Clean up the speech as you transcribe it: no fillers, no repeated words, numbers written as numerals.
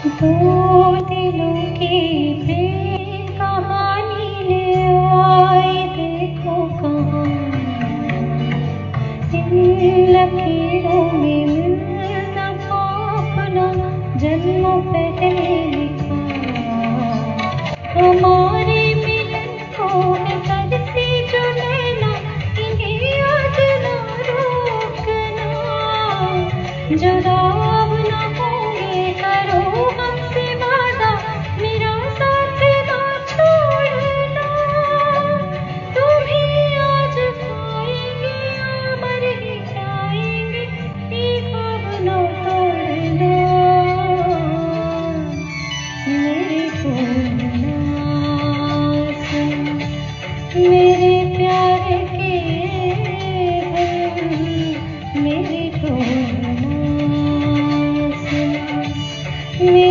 दो दिलों की प्रेम कहानी ले आई देखो कहाँ, इन लकीरों में मिलना था अपना जन्म पहले लिखा। हमारे मिलन को है तरसी जो नैना, इन्हें आज ना रोकना। जरा अब ना होंगे करो हमसे वादा, मेरा साथ ना छोड़ना। तुम ही आज पाएंगे या मर ही जाएंगे, ये ख्वाब ना तोड़ना। मेरे छोड़ना सुन, मेरे प्यार के धन, मेरे छोड़ना सुन।